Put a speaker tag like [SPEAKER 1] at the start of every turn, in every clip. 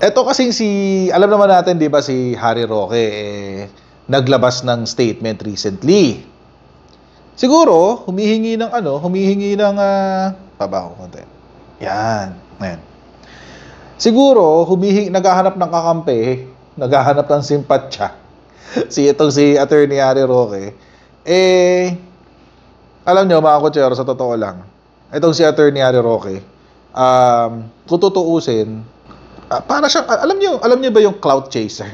[SPEAKER 1] Eto kasing alam naman natin, di ba, si Harry Roque, naglabas ng statement recently. Siguro, humihingi ng, pabaho konti. Yan, ngayon. Siguro, naghahanap ng kakampi, naghahanap ng simpatsya. Si Attorney Harry Roque. Alam nyo, mga kutsero, sa totoo lang, itong si Attorney Harry Roque, kung tutuusin, para siyang, alam niyo ba yung clout chaser?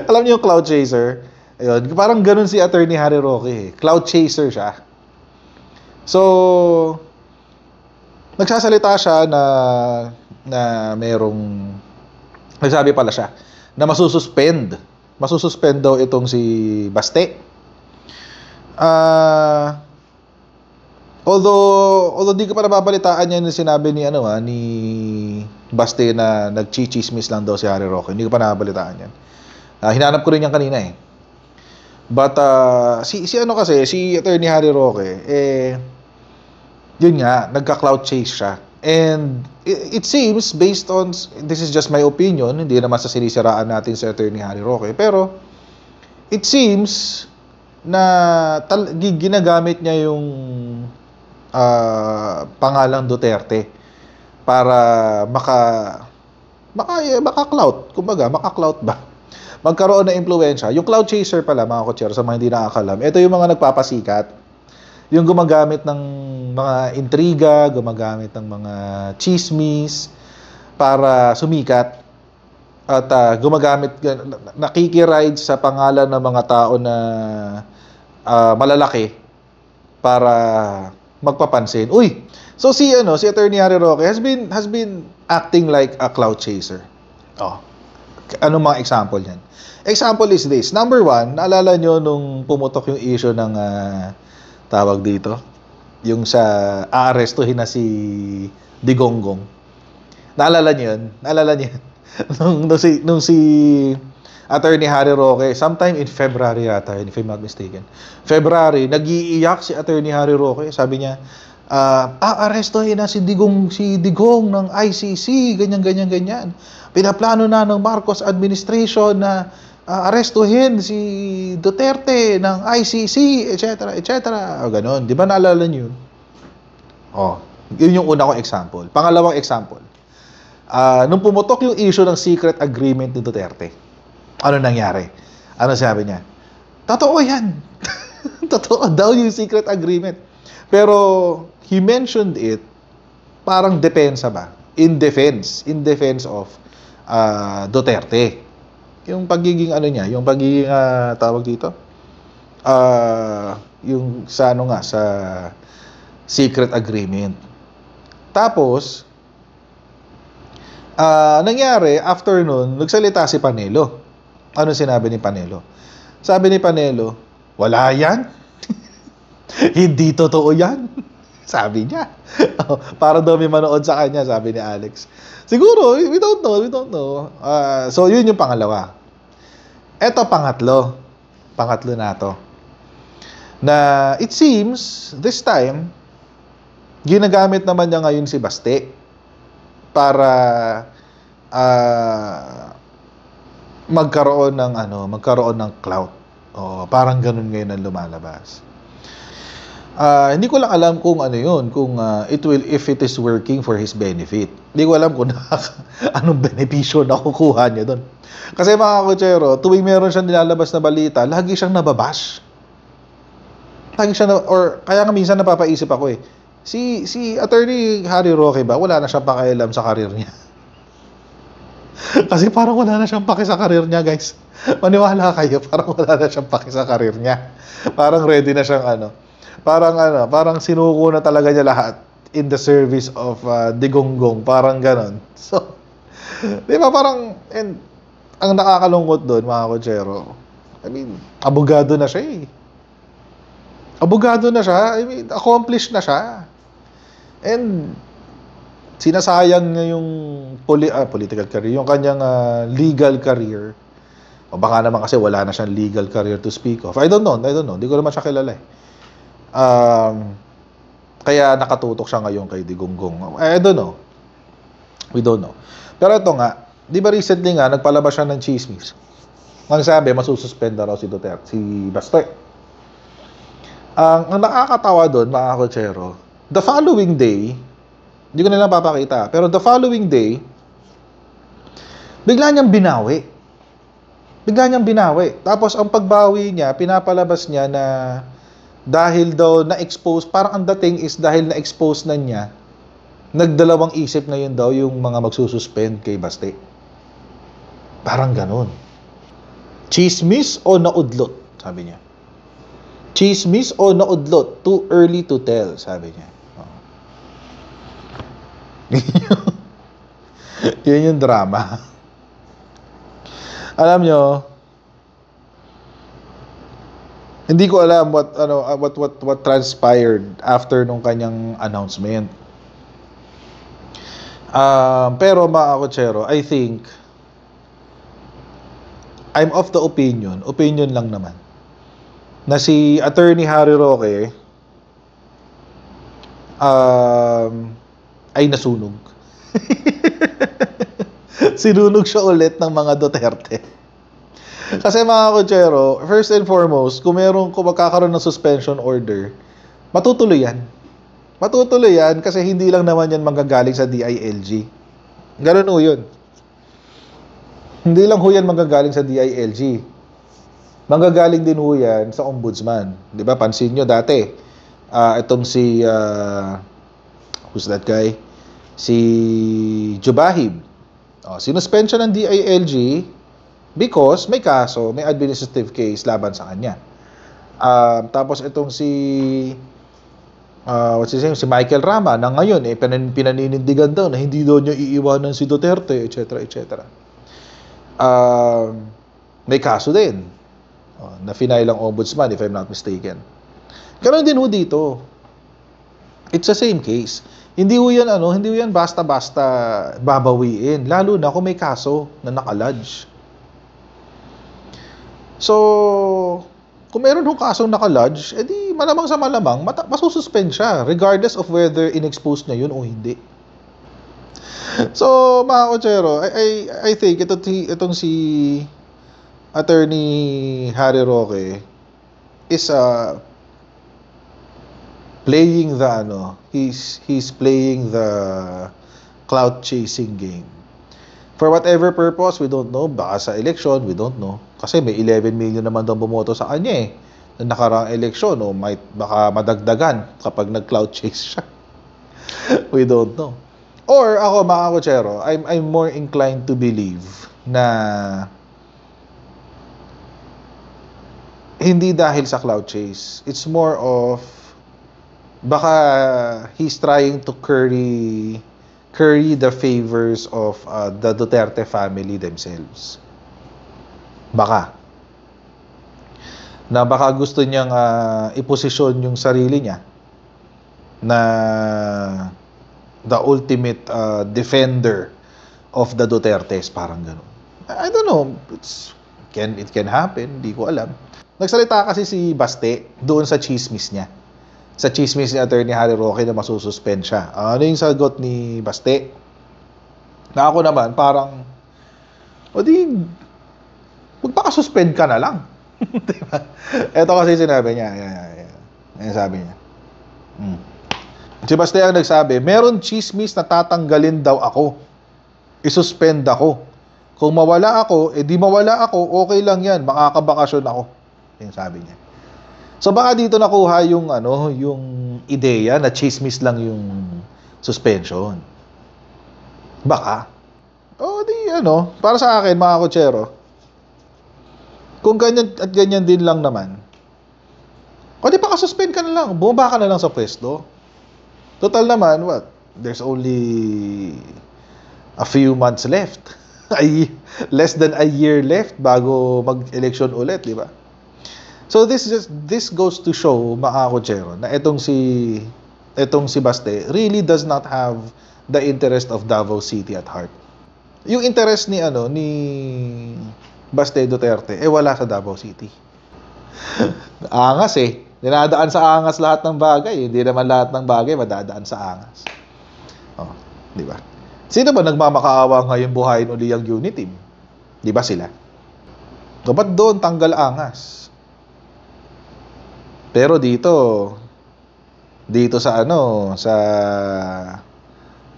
[SPEAKER 1] Alam niyo yung clout chaser? Ayun, parang ganun si Attorney Harry Roque. Clout chaser siya. So, nagsasalita siya na nagsabi pala siya na masususpend daw itong si Baste. Although di ko pa nababalitaan yan yung sinabi ni Baste na nagchichismis lang daw si Harry Roque. Hindi ko pa nababalitaan yan. Hinanap ko rin yan kanina eh. But si Attorney Harry Roque, yun nga, nagka-clout chase siya. And it seems, based on, this is just my opinion, hindi naman sa sinisiraan natin si Attorney Harry Roque, pero it seems na ginagamit niya yung pangalang Duterte para maka-clout, kumbaga, maka-clout ba? Magkaroon ng impluwensya. Yung cloud chaser pala, mga kutsero, sa mga hindi nakakalam, ito yung mga nagpapasikat, yung gumagamit ng mga intriga, gumagamit ng mga chismis para sumikat, at nakikiride sa pangalan ng mga tao na malalaki para magpapansin. Uy, so si Attorney Harry Roque has been acting like a cloud chaser. Anong mga example niyan? Example is this. Number one, naalala nyo nung pumutok yung issue ng tawag dito? Yung sa aarestuhin na si Digonggong. Naalala nyo yun? nung si Attorney Harry Roque, sometime in February yata, if I'm not mistaken. February, nag-iiyak si Attorney Harry Roque. Sabi niya, aarestuhin na si Digong ng ICC, ganyan. Pinaplano na ng Marcos administration na arestuhin si Duterte ng ICC, etc. Ganon. Di ba naalala niyo yun? Yun yung una kong example. Pangalawang example, nung pumutok yung issue ng secret agreement ni Duterte, ano nangyari? Ano sabi niya? Totoo yan. Totoo daw yung secret agreement. Pero he mentioned it parang depensa ba? In defense of Duterte. Yung pagiging yung pagiging tawag dito, yung sa sa secret agreement. Tapos nangyari after nun, nagsalita si Panelo. Ano sinabi ni Panelo? Sabi ni Panelo, wala yan. Hindi totoo yan. Sabi niya. Para daw may manood sa kanya, sabi ni Alex. Siguro, we don't know. So, yun yung pangalawa. Eto, pangatlo. Pangatlo na to. Na, it seems, this time, ginagamit naman niya ngayon si Baste para magkaroon ng clout. Parang ganun ngayon ang lumalabas. Hindi ko lang alam kung kung if it is working for his benefit. Hindi ko alam kung anong benepisyo na kukuha niya doon. Kasi mga kutsero, tuwing meron siyang nilalabas na balita, lagi siyang nababash. Or kaya nga minsan napapaisip ako si Attorney Harry Roque ba, wala na siyang pakialam sa karir niya. Kasi parang wala na siyang paki sa karir niya, guys. Maniwala kayo, parang wala na siyang paki sa karir niya. Parang ready na siyang parang sinuko na talaga niya lahat in the service of Digonggong, parang ganon. So, di ba parang, and ang nakakalungkot doon, mga kutsero, I mean, abogado na siya Abogado na siya, I mean, accomplished na siya. And sinasayang niya yung political career, yung kanyang legal career. O baka naman kasi wala na siyang legal career to speak of. I don't know. Hindi ko naman siya kilala Kaya nakatutok siya ngayon kay Digonggong. I don't know. We don't know. Pero ito nga, Di ba recently nga, nagpalabas siya ng chismis. Ang sabi, masususpend na raw si Duterte, si Baste. Ang nakakatawa doon, mga kotsero, the following day, hindi ko na lang papakita, pero the following day, bigla niyang binawi. Bigla niyang binawi. Tapos, ang pagbawi niya, pinapalabas niya na dahil daw na-expose, parang ang dating is dahil na-expose na niya, nagdalawang isip ngayon daw yung mga magsususpend kay Baste. Parang ganun. Chismis o naudlot, sabi niya. Chismis o naudlot, too early to tell, sabi niya. Yun yung drama. Alam nyo, hindi ko alam what transpired after nung kanyang announcement. Pero mga kotsero, I think I'm of the opinion lang naman, na si Attorney Harry Roque ay nasunog. Sinunog siya ulit ng mga Duterte. Kasi mga kotsero, first and foremost, kung magkakaroon ng suspension order, matutuloy yan. Matutuloy yan kasi hindi lang naman yan manggagaling sa DILG. Ganun ho yun. Hindi lang ho yan manggagaling sa DILG. Manggagaling din ho yan sa ombudsman. Di ba? Pansin nyo dati, itong si, who's that guy? Si Jubahib. Sinuspend siya ng DILG because may kaso, may administrative case laban sa kanya. Tapos itong si what's his name? Si Michael Rama na ngayon pinaninindigan daw na hindi daw niya iiwanan si Duterte, etc. etc. May kaso din na final ang ombudsman, if I'm not mistaken. Ganoon din ho dito. It's the same case. Hindi ho yan basta-basta babawiin, lalo na kung may kaso na nakalodge. So, kung meron hong kasong nakalodge, edi malamang sa malamang masususpend siya regardless of whether inexpose niya yun o hindi. So, mga kotsero, I think itong si Attorney Harry Roque is playing he's playing the clout chasing game. For whatever purpose, we don't know. Baka sa election, we don't know. Kasi may 11 million naman daw bumoto sa kanya na nakaraang eleksyon, o baka madagdagan kapag nag-clout chase siya. We don't know. Or ako, mga kotsero, I'm more inclined to believe na hindi dahil sa clout chase. It's more of baka he's trying to curry the favors of the Duterte family themselves. Baka gusto niyang iposisyon yung sarili niya na the ultimate defender of the Dutertes, parang gano'n. I don't know, it can happen, hindi ko alam. Nagsalita kasi si Baste doon sa chismis niya. Sa chismis ni Attorney Harry Roque na masususpend siya. Ano yung sagot ni Baste? Na ako naman, parang, magpaka-suspend ka na lang. Diba? Ito kasi sinabi niya. Yan sabi niya. Si Baste ang nagsabi, meron chismis na tatanggalin daw ako. Isuspend ako. Kung mawala ako, di mawala ako, okay lang yan. Makakabakasyon ako. Yan sabi niya. So baka dito nakuha yung ideya na chismis lang yung suspension. Baka. Para sa akin, mga kotsero, kung ganyan at ganyan din lang naman, di paka-suspend ka na lang, bumaba ka na lang sa pwesto. Total naman, there's only a few months left. Less than a year left bago mag-election ulit, di ba? So this goes to show, mga kotsero, na itong si Baste really does not have the interest of Davao City at heart. Yung interest ni Baste Duterte wala sa Davao City. Angas dinadaan sa angas lahat ng bagay. Hindi naman lahat ng bagay madadaan sa angas. Di ba? Sino ba nagmamakaawa ngayon buhayin uli ang unit team? Di ba sila? Dapat doon tanggal angas. Pero dito sa sa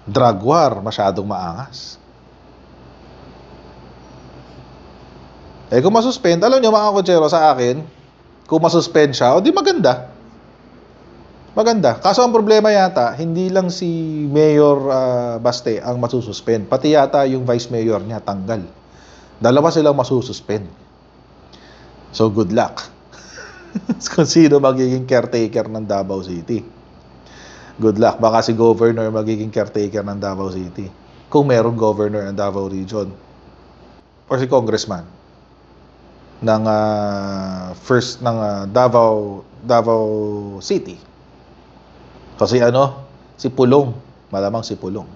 [SPEAKER 1] drug war, masyadong maangas. Kung masuspend, alam nyo mga kotsero sa akin, kung masuspend siya, o di maganda. Maganda. Kaso ang problema yata, hindi lang si Mayor Baste ang masususpend. Pati yata yung Vice Mayor niya, tanggal. Dalawa silang masususpend. So, good luck. Kung sino magiging caretaker ng Davao City. Good luck. Baka si Governor magiging caretaker ng Davao City. Kung merong Governor ng Davao Region. Or si Congressman ng Davao City. Kasi si Pulong, malamang si Pulong.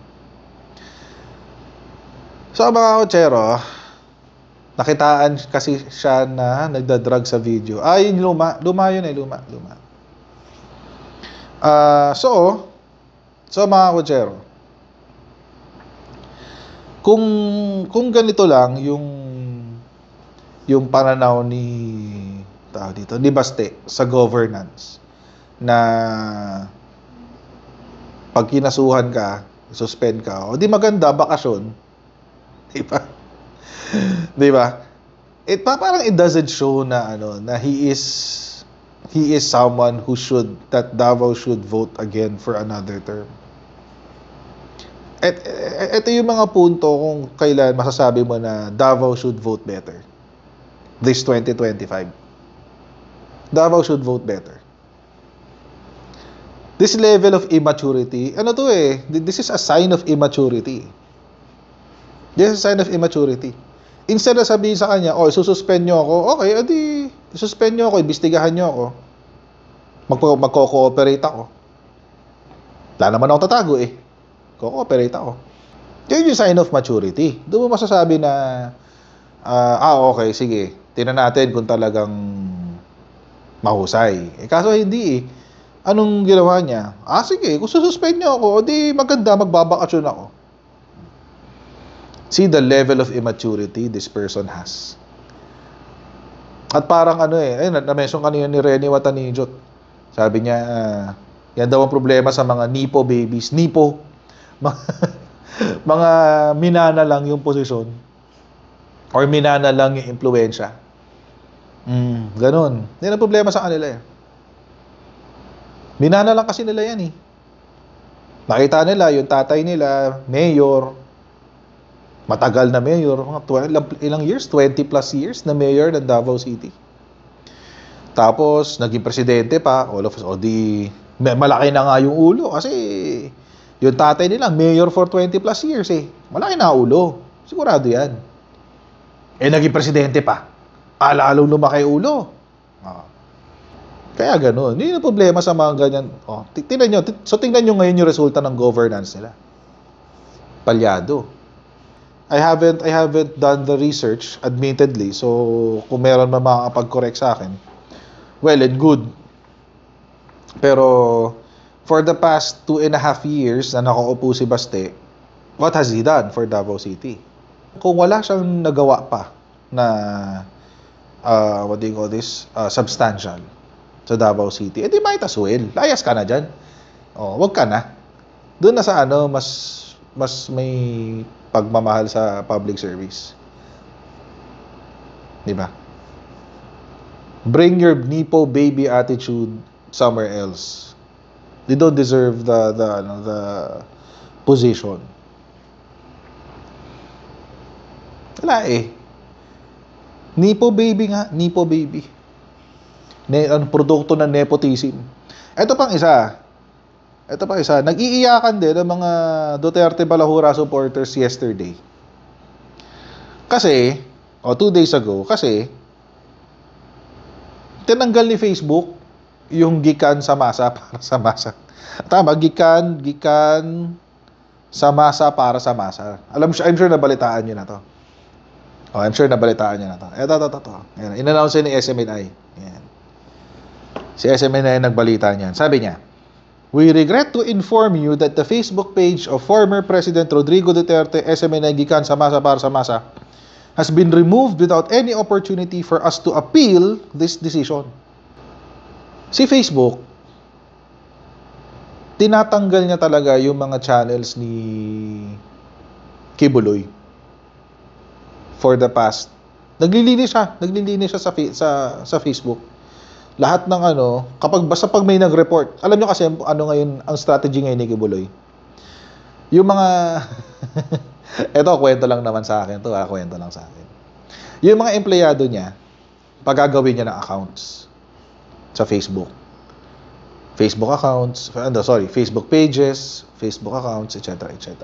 [SPEAKER 1] So mga kotsero, nakitaan kasi siya na nagda-drug sa video. Yung luma yun luma. So mga kotsero, kung ganito lang yung pananaw ni Baste sa governance, na pag kinasuhan ka, suspend ka, o di maganda, bakasyon, di ba? Parang it doesn't show na na he is someone that Davao should vote again for another term. Ito yung mga punto kung kailan masasabi mo na Davao should vote better. This 2025. Davao should vote better. This level of immaturity, this is a sign of immaturity. This is a sign of immaturity. Instead na sabihin sa kanya, sususpend nyo ako, okay, edi, suspend nyo ako, imbestigahan nyo ako. Magko-cooperate ako. Wala naman ako tatago Ko-cooperate ako. Yun yung sign of maturity. Doon mo masasabi na, okay, sige, tingnan natin kung talagang mahusay. Kaso hindi Anong ginawa niya? Sige, kung sususpend nyo ako, di maganda, magbabakasyon ako. See the level of immaturity this person has. At parang na-mention kanina ni Rene Watanijot. Sabi niya, yan daw ang problema sa mga nipo babies. Nipo. Mga minana lang yung posisyon. Or minana lang yung impluwensya. Ganun. Yan ang problema sa kanila Minana lang kasi nila yan Nakita nila, yung tatay nila, mayor, matagal na mayor, ilang years? 20 plus years na mayor ng Davao City. Tapos, naging presidente pa, all of us, malaki na nga yung ulo kasi yung tatay nila, mayor for 20 plus years Malaki na ulo. Sigurado yan. Naging presidente pa. Lalong lumaki ulo. Kaya gano'n. Yun yung problema sa mga ganyan. Tingnan nyo. So, tingnan nyo ngayon yung resulta ng governance nila. Palyado. I haven't done the research, admittedly. So, kung meron man makakapag-correct sa akin, well and good. Pero, for the past 2.5 years na nakaupo si Baste, what has he done for Davao City? Kung wala siyang nagawa pa na, substantial sa Davao City, edi might as well. Layas ka na dyan. Wag ka na. Doon na sa mas may pagmamahal sa public service. Di ba? Bring your nipo baby attitude somewhere else. They don't deserve the position. Wala Nipo baby nga, nipo baby. Produkto ng nepotism. Ito pang isa. Nag-iiyakan din ng mga Duterte Balahura supporters yesterday. Kasi, 2 days ago, tinanggal ni Facebook yung gikan sa masa para sa masa. Tama, gikan sa masa para sa masa. I'm sure nabalitaan nyo na to. I'm sure nabalitaan nyo na to. Ito. In-announce ni SMNI. Yan. Si SMNI nagbalita niyan. Sabi niya, We regret to inform you that the Facebook page of former President Rodrigo Duterte, SMNI Gikan sa Masa para sa Masa, has been removed without any opportunity for us to appeal this decision. Si Facebook, tinatanggal niya talaga yung mga channels ni Kibuloy for the past. Naglilinis siya sa Facebook. Lahat ng basta pag may nag-report, alam nyo kasi ngayon, ang strategy ngayon ni Kibuloy. Yung mga, eto, kwento lang naman sa akin. Kwento lang sa akin. Yung mga empleyado niya, pagagawin niya ng accounts sa Facebook. Facebook accounts, Facebook pages, Facebook accounts, etc., etc.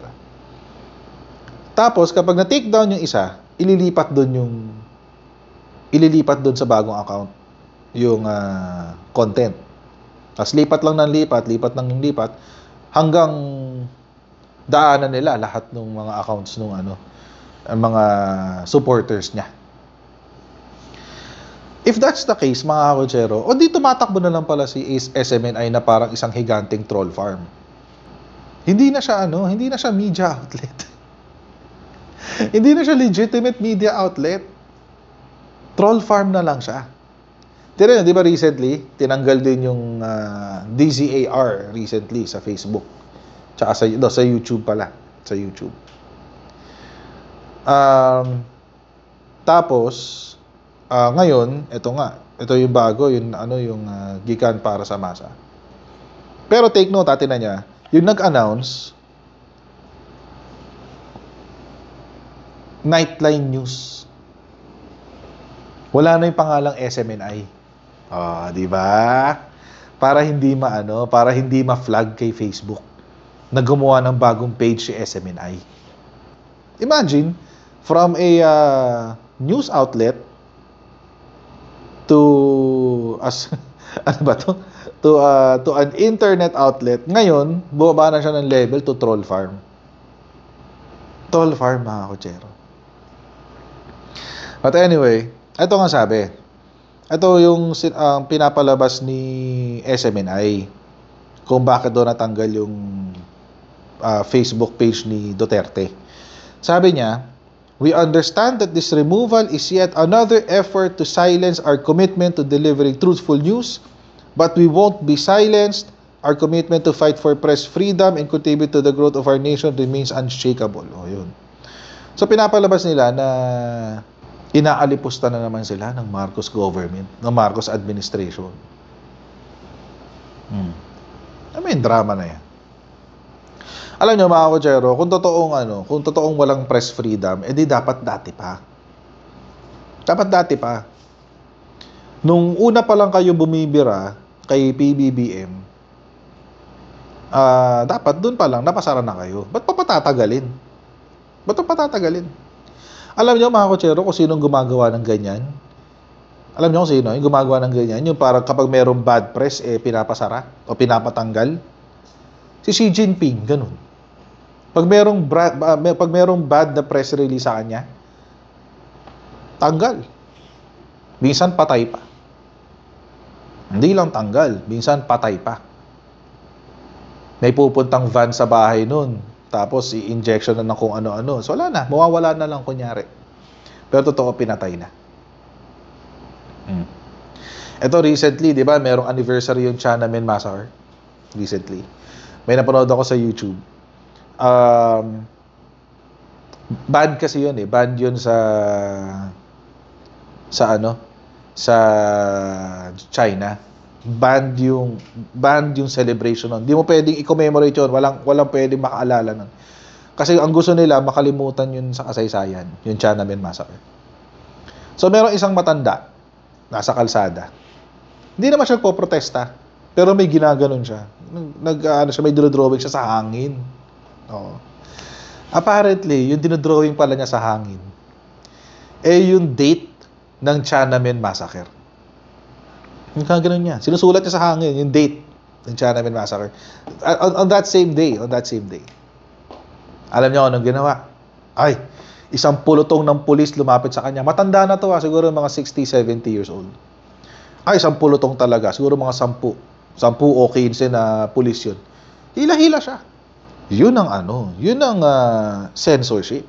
[SPEAKER 1] Tapos, kapag na-take down yung isa, ililipat doon sa bagong account yung content. Tapos lipat lang ng lipat hanggang daanan nila lahat ng mga accounts ng mga supporters niya. If that's the case, mga kakutsero, o di tumatakbo na lang pala si SMNI na parang isang higanting troll farm. Hindi na siya media outlet. Hindi na siya legitimate media outlet. Troll farm na lang siya. Tira, di ba recently, tinanggal din yung DZAR recently sa Facebook. Tsaka sa YouTube pala. Sa YouTube. Tapos, ngayon, ito yung bago, yung Gikan para sa Masa. Pero take note, na niya, yung nag-announce, Nightline News. Wala na yung pangalang SMNI. Di ba? Para hindi ma-flag kay Facebook na gumawa ng bagong page si SMNI. Imagine, from a news outlet to an internet outlet, ngayon bumaba na siya ng level to troll farm. Troll farm, mga kutsero. But anyway, ito nga sabi. Ito yung pinapalabas ni SMNI kung bakit doon natanggal yung Facebook page ni Duterte. Sabi niya, we understand that this removal is yet another effort to silence our commitment to delivering truthful news, but we won't be silenced. Our commitment to fight for press freedom and contribute to the growth of our nation remains unshakable. Yun. So pinapalabas nila na inaalipusta na naman sila ng Marcos government, ng Marcos administration. Drama na yan. Alam nyo, mga kutsero, kung totoong walang press freedom, edi dapat dati pa. Nung una pa lang kayo bumibira kay PBBM, dapat dun pa lang, napasara na kayo. Ba't pa patatagalin? Alam niyo, mga kutsero, kung sinong gumagawa ng ganyan? Alam niyo kung sino? Yung gumagawa ng ganyan, yung parang kapag merong bad press, pinapasara o pinapatanggal. Si Xi Jinping, ganun. Pag merong bad na press release sa kanya, tanggal. Minsan patay pa. Hindi lang tanggal, minsan patay pa. May pupuntang van sa bahay nun. Tapos, i-injection na ng kung ano-ano. So, wala na. Mawawala na lang kunyari. Pero totoo, pinatay na. Ito, recently, di ba, merong anniversary yung Tiananmen Massacre. Recently. May napanood ako sa YouTube. Banned kasi yun eh. Banned yun sa China. Banned yung celebration nun. Hindi mo pwedeng i-commemorate yun. Walang pwedeng makaalala nun. Kasi ang gusto nila, makalimutan yun sa kasaysayan. Yung Tiananmen Massacre. So, meron isang matanda nasa kalsada. Hindi naman siya nagpo-protesta. Pero may ginaganon siya. May dinodrawing siya sa hangin. Oo. Apparently, yung dinodrawing pala niya sa hangin, yung date ng Tiananmen Massacre. Yung ganun niya. Sinusulat niya sa hangin yung date ng Tiananmen Massacre. On that same day. Alam niyo anong ginawa? Ay, isang pulutong ng pulis lumapit sa kanya. Matanda na to, siguro mga 60, 70 years old. Ay, isang pulutong talaga. Siguro mga 10. 10 o 15 na pulis yun. Hila-hila siya. Yun ang censorship.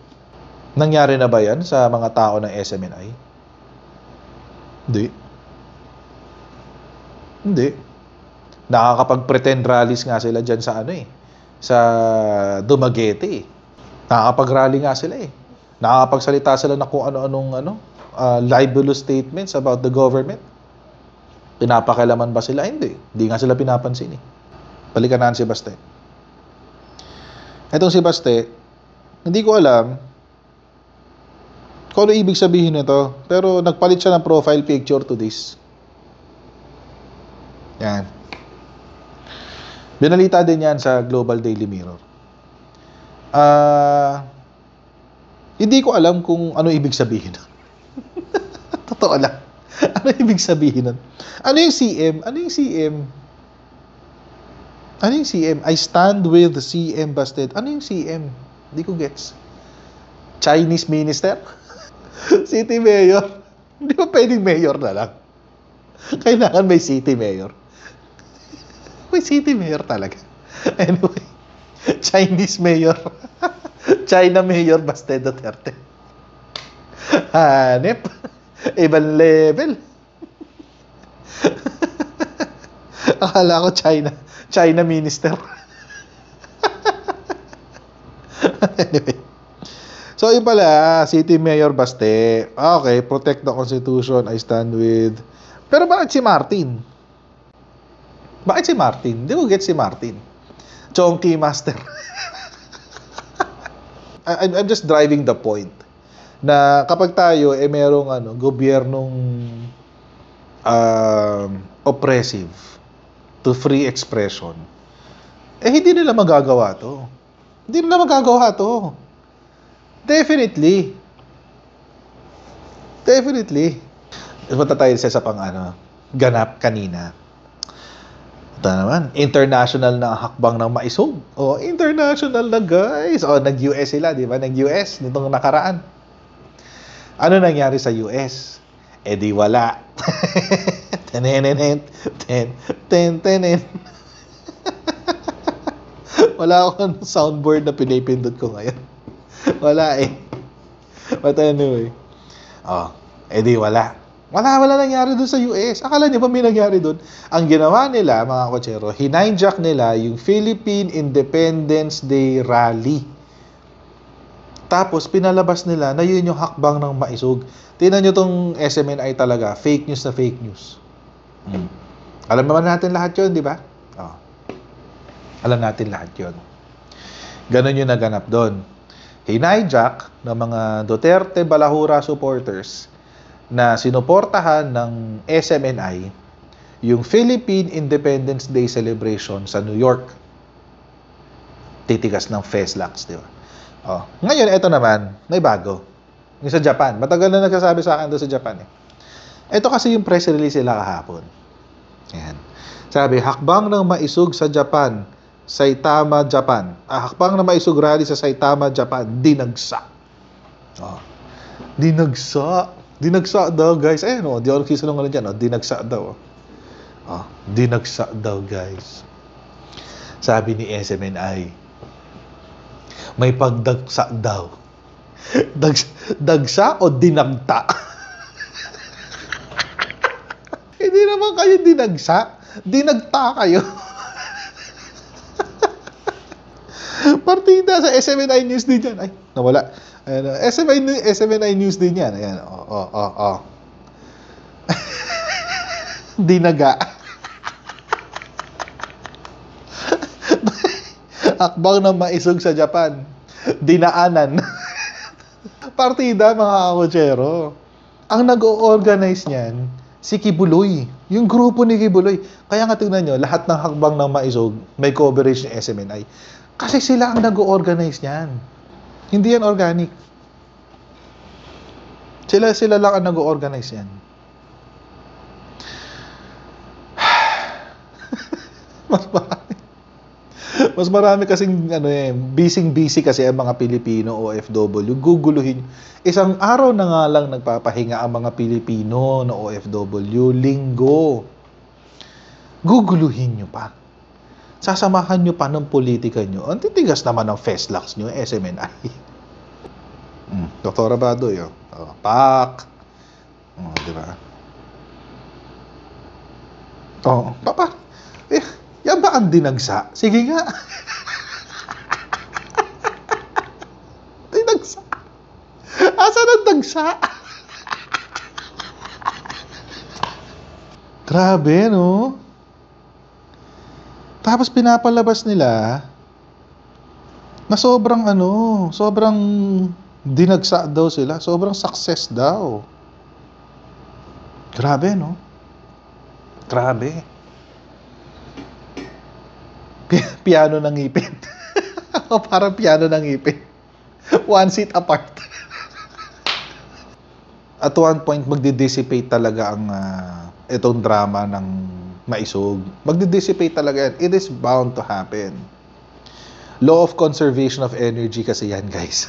[SPEAKER 1] Nangyari na ba yan sa mga tao ng SMNI? Hindi. Hindi. Nakakapag-pretend rallies nga sila dyan sa sa Dumaguete. Nakakapag-rally nga sila Nakakapagsalita sila na kung ano-anong libelous statements about the government. Pinapakialaman ba sila? Hindi. Hindi nga sila pinapansin Balikan natin si Baste. Itong si Baste, hindi ko alam kung ano ibig sabihin nito, pero nagpalit siya ng profile picture to this. Yan. Binalita din yan sa Global Daily Mirror. Hindi ko alam kung ano ibig sabihin nun. Totoo lang. Ano ibig sabihin nun? Ano yung CM? Ano yung CM? Ano yung CM? I stand with the CM Bastet. Ano yung CM? Hindi ko gets. Chinese minister? City mayor? Hindi ba pwedeng mayor na lang? Kailangan may city mayor. May city mayor talaga. Anyway, Chinese mayor. China mayor Baste Duterte. Hanep. Ibang level. Akala ko China minister. Anyway. So, yun pala, City Mayor Baste. Okay, protect the Constitution, I stand with. Pero bakit si Martin? Bakit si Martin? Hindi ko get si Martin. Chonky Master. I'm just driving the point na kapag tayo merong gobyernong oppressive to free expression, hindi nila magagawa to. Hindi nila magagawa to. Definitely. Punta tayo sa pang ganap kanina. Ito naman, international na hakbang ng maisog. International na guys. Nag-US sila, di ba? Nag-US nitong nakaraan. Ano nangyari sa US? Di wala. Wala akong soundboard na pinipindot ko ngayon. Wala But anyway. Di wala. Wala nangyari doon sa US. Akala niyo ba may nangyari doon? Ang ginawa nila, mga kotsero, hinijak nila yung Philippine Independence Day Rally. Tapos, pinalabas nila na yun yung hakbang ng maisog. Tingnan nyo tong SMNI talaga. Fake news na fake news. Alam naman natin lahat yun, di ba? Alam natin lahat yun. Ganon yung naganap doon. Hinijak ng mga Duterte Balahura supporters na sinuportahan ng SMNI yung Philippine Independence Day celebration sa New York. Titigas ng FESLAX, di ba? Ngayon, ito naman, may bago. Yung sa Japan. Matagal na nagsasabi sa akin doon sa Japan Ito kasi yung press release nila kahapon. Ayan. Sabi, hakbang ng maisog sa Japan, Saitama, Japan. Hakbang ng maisog rally sa Saitama, Japan, dinagsa. Dinagsa daw, guys. Di ako nagsisalungan dyan. Dinagsa daw. Dinagsa daw, guys. Sabi ni SMNI, may pagdagsa daw. Dagsa o dinagta? Hindi naman kayo dinagsa. Dinagta kayo. Partida sa SMNI News din yan. Ay, nawala. SMNI News din yan. Ayan. Dinaga. Akbang ng maisog sa Japan. Dinaanan. Partida, mga kakotsero. Ang nag-o-organize niyan, si Kibuloy. Yung grupo ni Kibuloy. Kaya nga tingnan nyo, lahat ng hakbang ng maisog, may coverage ng SMNI. Kasi sila ang nag-o-organize niyan. Hindi yan organic. Sila lang ang nag-o-organize yan. Mas marami kasing busy kasi ang mga Pilipino OFW. Guguluhin. Isang araw na nga lang nagpapahinga ang mga Pilipino na OFW. Linggo. guguluhin nyo pa. Sasamahan nyo pa ng politika nyo. Ang titigas naman ng FESLAX nyo, SMNI. Dr. Abadoy, pak. Di ba? Papa, yan ba ang dinagsa? Sige nga. Dinagsa. Asan ang dagsa? Grabe, no? Tapos pinapalabas nila na sobrang dinagsa daw sila. Sobrang success daw. Grabe, no? Grabe. Piano ng ngipin. Parang piano ng ngipin. One seat apart. At one point, magdi-dissipate talaga ang itong drama ng maisog. Magdi-dissipate talaga yan. It is bound to happen. Law of conservation of energy kasi yan, guys.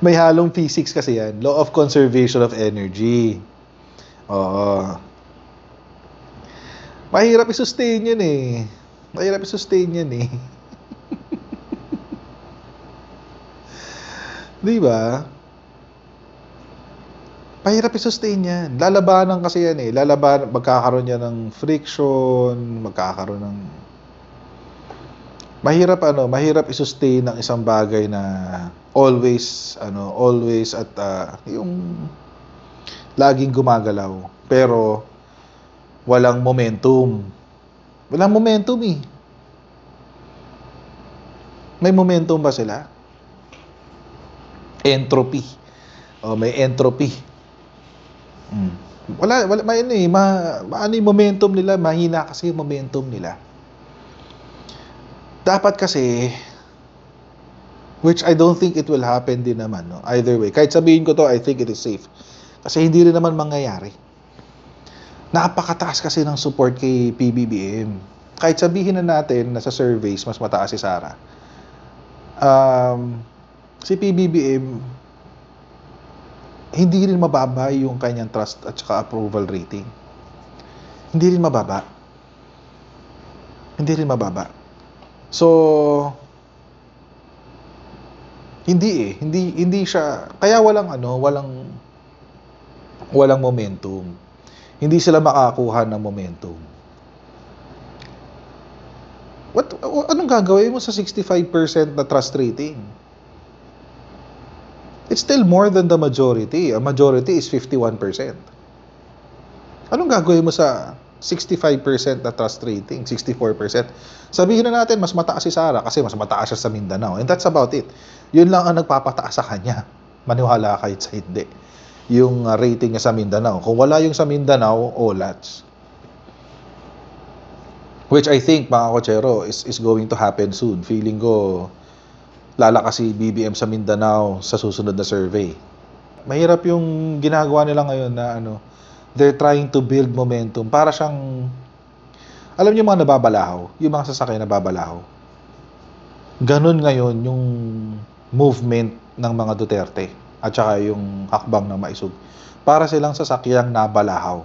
[SPEAKER 1] May halong physics kasi yan. Law of conservation of energy. Oo. Mahirap i-sustain yun eh. Mahirap i-sustain yun eh. Di ba? Mahirap i-sustain yan. Lalabanan kasi yan eh. Magkakaroon yan ng friction, magkakaroon ng... Mahirap i-sustain ng isang bagay na always at yung laging gumagalaw. Pero walang momentum. Walang momentum eh. May momentum ba sila? Entropy. May entropy. Maano yung momentum nila? Mahina kasi yung momentum nila. Dapat kasi, which I don't think it will happen din naman, no? Either way. Kahit sabihin ko to, I think it is safe. Kasi hindi rin naman mangyayari. Napakataas kasi ng support kay PBBM. Kahit sabihin na natin na sa surveys, mas mataas si Sara. Si PBBM, hindi rin mababa yung kanyang trust at saka approval rating. Hindi rin mababa. So, hindi siya, kaya walang momentum. Hindi sila makakuha ng momentum. Anong gagawin mo sa 65% na trust rating? It's still more than the majority. A majority is 51%. Anong gagawin mo sa 65% na trust rating, 64%? Sabihin na natin, mas mataas si Sara kasi mas mataas siya sa Mindanao. And that's about it. Yun lang ang nagpapataas sa kanya. Maniwala kahit sa hindi. Yung rating niya sa Mindanao. Kung wala yung sa Mindanao, olats. Which I think, mga kotsero, is going to happen soon. Feeling ko, lalakas si BBM sa Mindanao sa susunod na survey. Mahirap yung ginagawa nila ngayon na they're trying to build momentum. Para siyang, alam niyo mga nababalahaw, yung mga sasakay nababalahaw. Ganun ngayon yung movement ng mga Duterte at saka yung hakbang ng maisog. Para silang sasakyang nabalahaw.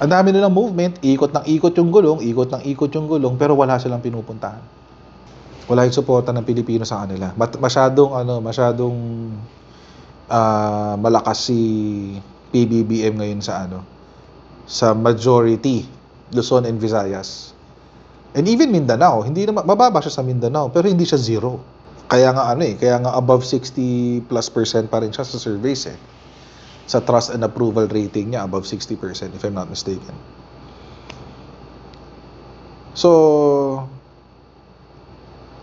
[SPEAKER 1] Ang dami nilang movement, ikot ng ikot yung gulong, pero wala silang pinupuntahan. Wala yung suporta ng Pilipino sa kanila. Masyadong malakas si PBBM ngayon sa majority, Luzon and Visayas. And even Mindanao, hindi naman mababa siya sa Mindanao, pero hindi siya zero. Kaya nga above 60+% pa rin siya sa surveys eh. Sa trust and approval rating niya, above 60% if I'm not mistaken. So,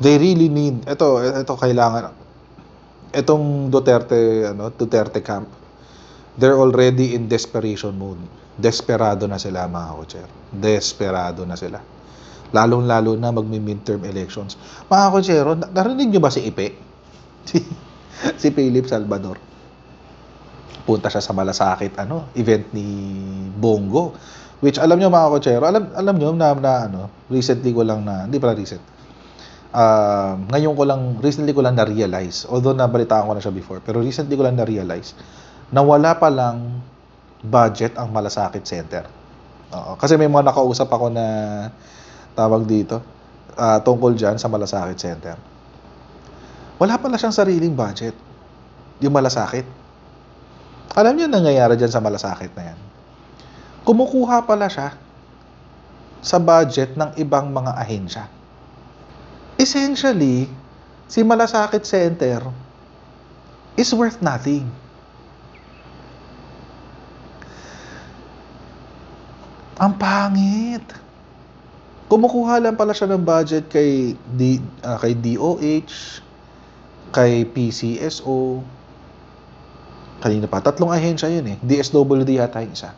[SPEAKER 1] they really need, ito kailangan, itong Duterte camp, they're already in desperation mode. Desperado na sila, mga kotser. Desperado na sila. Lalong-lalo na magmi-midterm elections. Mga kotsero, narinig nyo ba si Ipe? Si Philip Salvador. Punta siya sa Malasakit, event ni Bongo. Which, alam nyo mga kotsero, alam nyo na recently ko lang hindi pala recent. Recently ko lang na-realize, although nabalitaan ko na siya before, pero recently ko lang na-realize na wala pa lang budget ang Malasakit Center. Oo, kasi may mga nakausap ako na tawag dito, tungkol dyan sa Malasakit Center. Wala pala siyang sariling budget, yung Malasakit. Alam niyo nangyayari dyan sa Malasakit na yan? Kumukuha pala siya sa budget ng ibang mga ahensya. Essentially, si Malasakit Center is worth nothing. Ang pangit. Kumukuha lang pala siya ng budget kay DOH, kay PCSO, kanina pa, 3 ahensya yun eh. DSWD yata yung isa.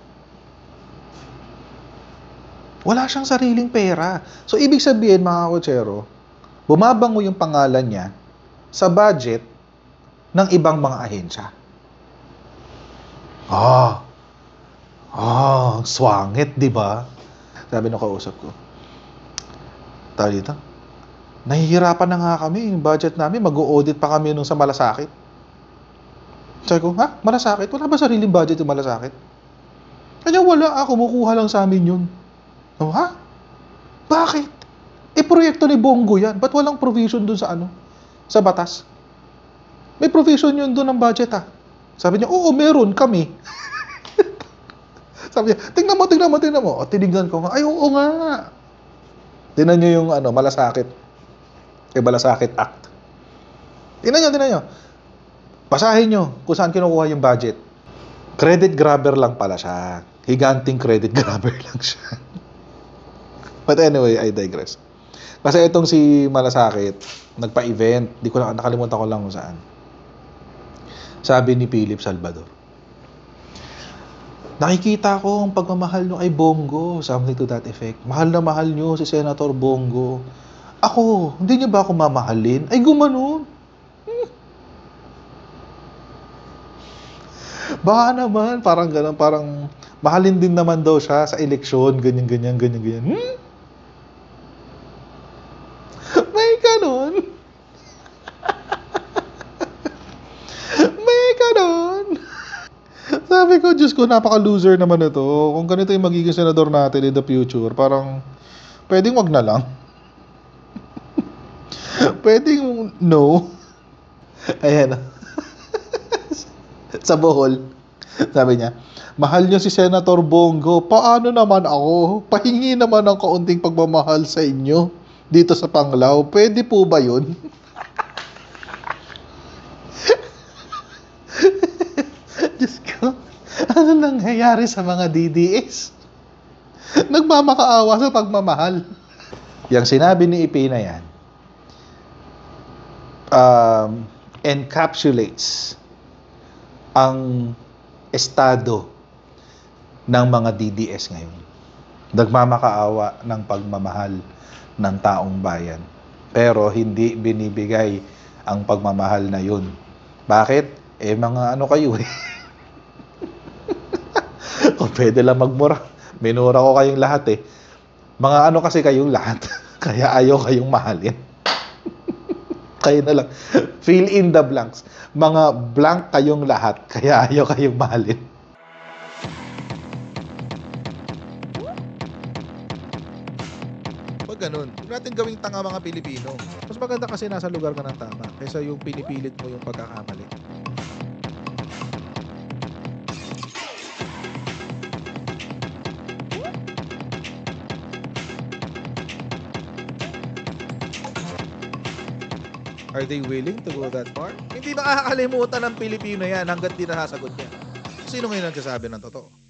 [SPEAKER 1] Wala siyang sariling pera. So, ibig sabihin, mga kotsero, bumabango yung pangalan niya sa budget ng ibang mga ahensya. Swangit, di ba? Sabi ng kausap ko. Tawag dito, nahihirapan na nga kami, yung budget namin, mag-o-audit pa kami nung sa Malasakit. Sabi ko, ha? Malasakit? Wala ba sariling budget yung Malasakit? Kanya wala, kumukuha lang sa amin yun. Oh, ha? Bakit? Proyekto ni Bongo yan. Ba't walang provision dun sa sa batas? May provision yun dun ng budget, ha? Sabi niya, oo, meron kami. Sabi niya, tingnan mo. O, tinignan ko nga, ay, oo nga. Tingnan niyo yung Malasakit. Malasakit Act. Tingnan niyo. Basahin niyo kung saan kinukuha yung budget. Credit grabber lang pala siya. Higanting credit grabber lang siya. But anyway, I digress. Kasi itong si Malasakit, nagpa-event. Nakalimutan ko lang kung saan. Sabi ni Philip Salvador, nakikita ko ang pagmamahal nyo ay Bongo. Something to that effect. Mahal na mahal nyo si Senator Bongo. Ako, hindi nyo ba ako mamahalin? Ay, gumanon. Baka naman, parang gano'n, parang mahalin din naman daw siya sa eleksyon, ganyan. May ganon. May ganon. Sabi ko, Diyos ko, napaka-loser naman ito. Kung ganito yung magiging senador natin in the future, parang, pwedeng wag na lang. Pwedeng no. Ayan. Sa Bohol, sabi niya, mahal niyo si Senator Bongo, paano naman ako? Pahingi naman ng kaunting pagmamahal sa inyo dito sa Panglao. Pwede po ba yun? Diyos ko, ano nangyayari sa mga DDS? Nagmamakaawa sa pagmamahal. Yang sinabi ni Ipi na yan, encapsulates ang estado ng mga DDS ngayon. Nagmamakaawa ng pagmamahal ng taong bayan. Pero hindi binibigay ang pagmamahal na yun. Bakit? Mga kayo eh. Kung pwede lang magmura. Minura ko kayong lahat eh. Mga kasi kayong lahat. Kaya ayaw kayong mahalin. Kayo na lang. Fill in the blanks. Mga blank kayong lahat. Kaya ayaw kayong mahalin. Pag ganun, huwag natin gawing tanga mga Pilipino. Mas maganda kasi nasa lugar ka ng tama kaysa yung pinipilit mo yung pagkakamali. Are they willing to go that far? Hindi makakalimutan ng Pilipino yan hanggat di nasasagot niya. Sino ngayon nagsasabi ng totoo?